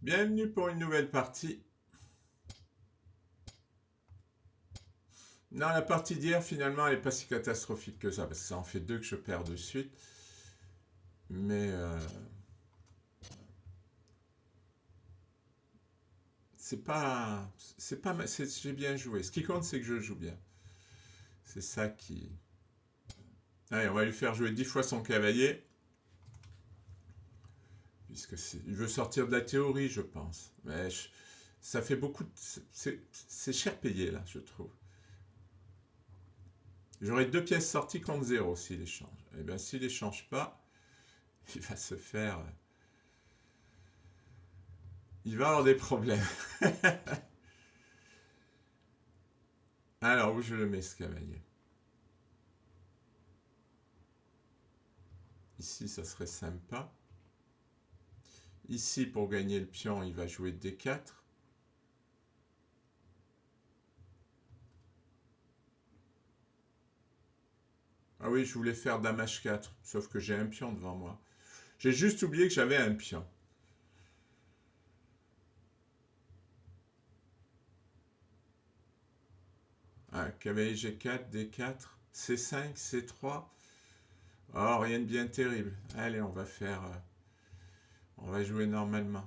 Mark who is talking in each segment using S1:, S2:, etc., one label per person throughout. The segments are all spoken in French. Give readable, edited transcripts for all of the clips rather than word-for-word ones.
S1: Bienvenue pour une nouvelle partie. Non, la partie d'hier, finalement, elle n'est pas si catastrophique que ça, parce que ça en fait deux que je perds de suite. Mais j'ai bien joué. Ce qui compte, c'est que je joue bien. C'est ça qui. Allez, on va lui faire jouer 10 fois son cavalier, il veut sortir de la théorie, je pense. Ça fait beaucoup. C'est cher payé là, je trouve. J'aurais deux pièces sorties contre zéro s'il échange. Eh bien, s'il échange pas, il va se faire. Il va avoir des problèmes. Alors, où je le mets ce cavalier? Ici, ça serait sympa. Ici, pour gagner le pion, il va jouer D4. Ah oui, je voulais faire Dame H4, sauf que j'ai un pion devant moi. J'ai juste oublié que j'avais un pion. Ah, cavalier G4, D4, C5, C3. Oh, rien de bien terrible. Allez, on va faire... on va jouer normalement.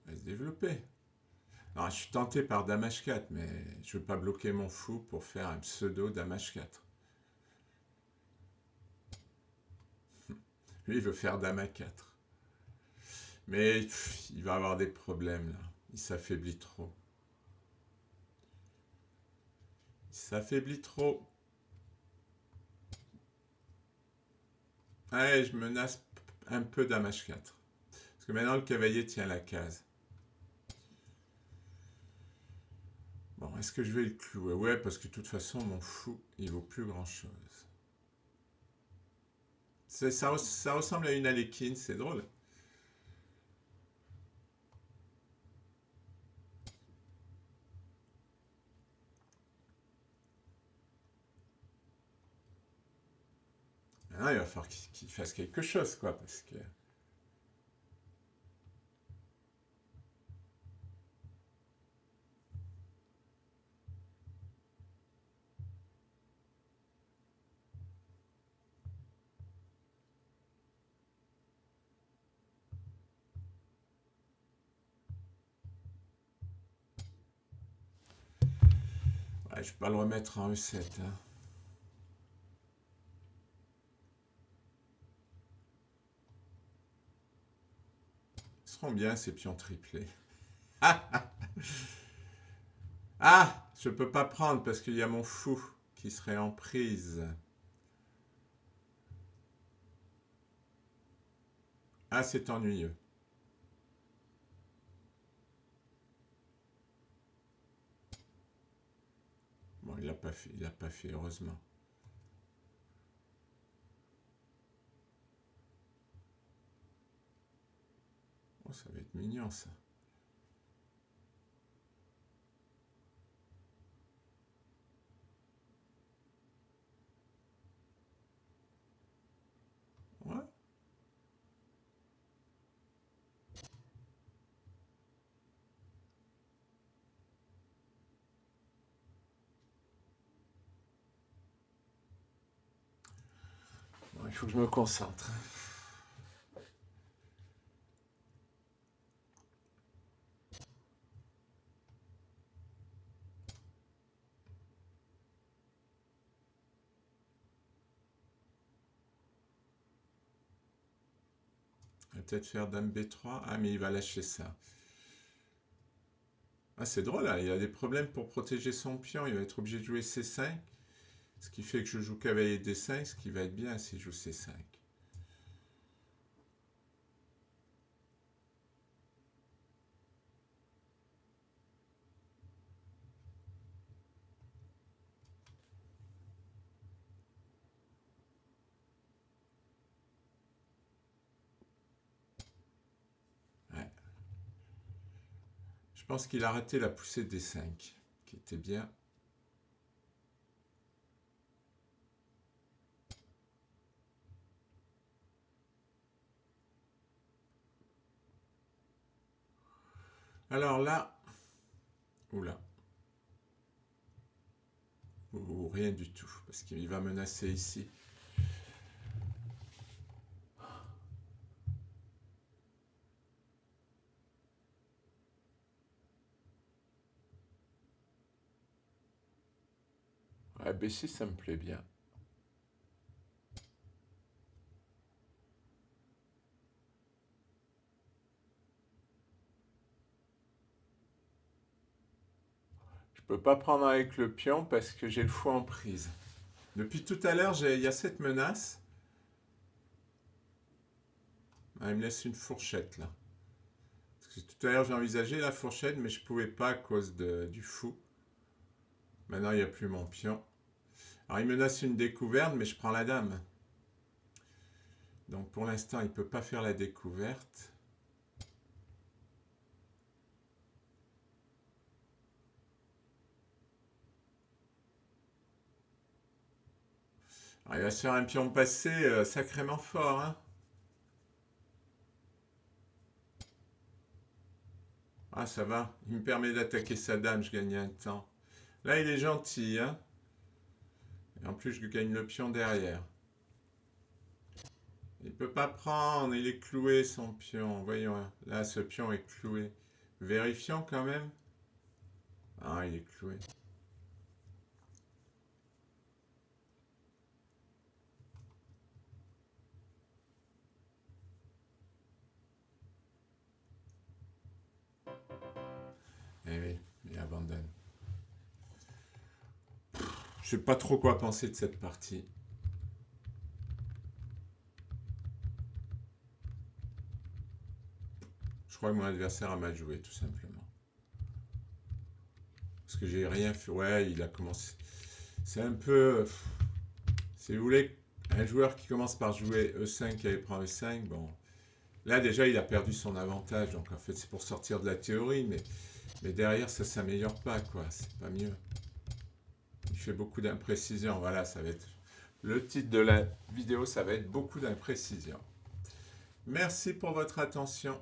S1: On va se développer. Alors, je suis tenté par Dame H4, mais je ne veux pas bloquer mon fou pour faire un pseudo Dame H4. Lui, il veut faire Dame A4. Mais il va avoir des problèmes là. Il s'affaiblit trop. Il s'affaiblit trop. Allez, je menace un peu Dame H4. Parce que maintenant, le cavalier tient la case. Bon, est-ce que je vais le clouer? Ouais, parce que de toute façon, mon fou, il vaut plus grand-chose. Ça ressemble à une Alekhine, c'est drôle. Maintenant, il va falloir qu'il fasse quelque chose, quoi, parce que... Ouais, je vais pas le remettre en E7. Hein. Ils seront bien, ces pions triplés. Ah, je peux pas prendre parce qu'il y a mon fou qui serait en prise. Ah, c'est ennuyeux. Bon, il l'a pas fait, heureusement. Oh, ça va être mignon, ça. Ouais. Bon, il faut que je me concentre. Je vais peut-être faire Dame B3. Ah, mais il va lâcher ça. Ah, c'est drôle, là. Il a des problèmes pour protéger son pion. Il va être obligé de jouer C5. Ce qui fait que je joue cavalier D5, ce qui va être bien si je joue C5. Je pense qu'il a raté la poussée des 5, qui était bien. Alors là, oula, ou rien du tout, parce qu'il va menacer ici. Ouais, B6, ça me plaît bien. Je peux pas prendre avec le pion parce que j'ai le fou en prise. Depuis tout à l'heure, il y a cette menace. Ah, il me laisse une fourchette là. Parce que tout à l'heure, j'ai envisagé la fourchette, mais je pouvais pas à cause du fou. Maintenant, il n'y a plus mon pion. Alors, il menace une découverte, mais je prends la dame. Donc, pour l'instant, il ne peut pas faire la découverte. Alors, il va se faire un pion passé sacrément fort. Hein. Ah, ça va. Il me permet d'attaquer sa dame, je gagne un temps. Là, il est gentil. Hein. Et en plus, je gagne le pion derrière. Il ne peut pas prendre, il est cloué son pion. Voyons, hein. Là, ce pion est cloué. Vérifions quand même. Ah, il est cloué. Eh oui, il abandonne. Je sais pas trop quoi penser de cette partie. Je crois que mon adversaire a mal joué, tout simplement. Parce que j'ai rien fait. Ouais, il a commencé. C'est un peu. Si vous voulez, un joueur qui commence par jouer E5 et prend E5, bon. Là, déjà, il a perdu son avantage. Donc, en fait, c'est pour sortir de la théorie. Mais derrière, ça s'améliore pas, quoi. C'est pas mieux. Il fait beaucoup d'imprécisions. Voilà, ça va être. Le titre de la vidéo, ça va être beaucoup d'imprécisions. Merci pour votre attention.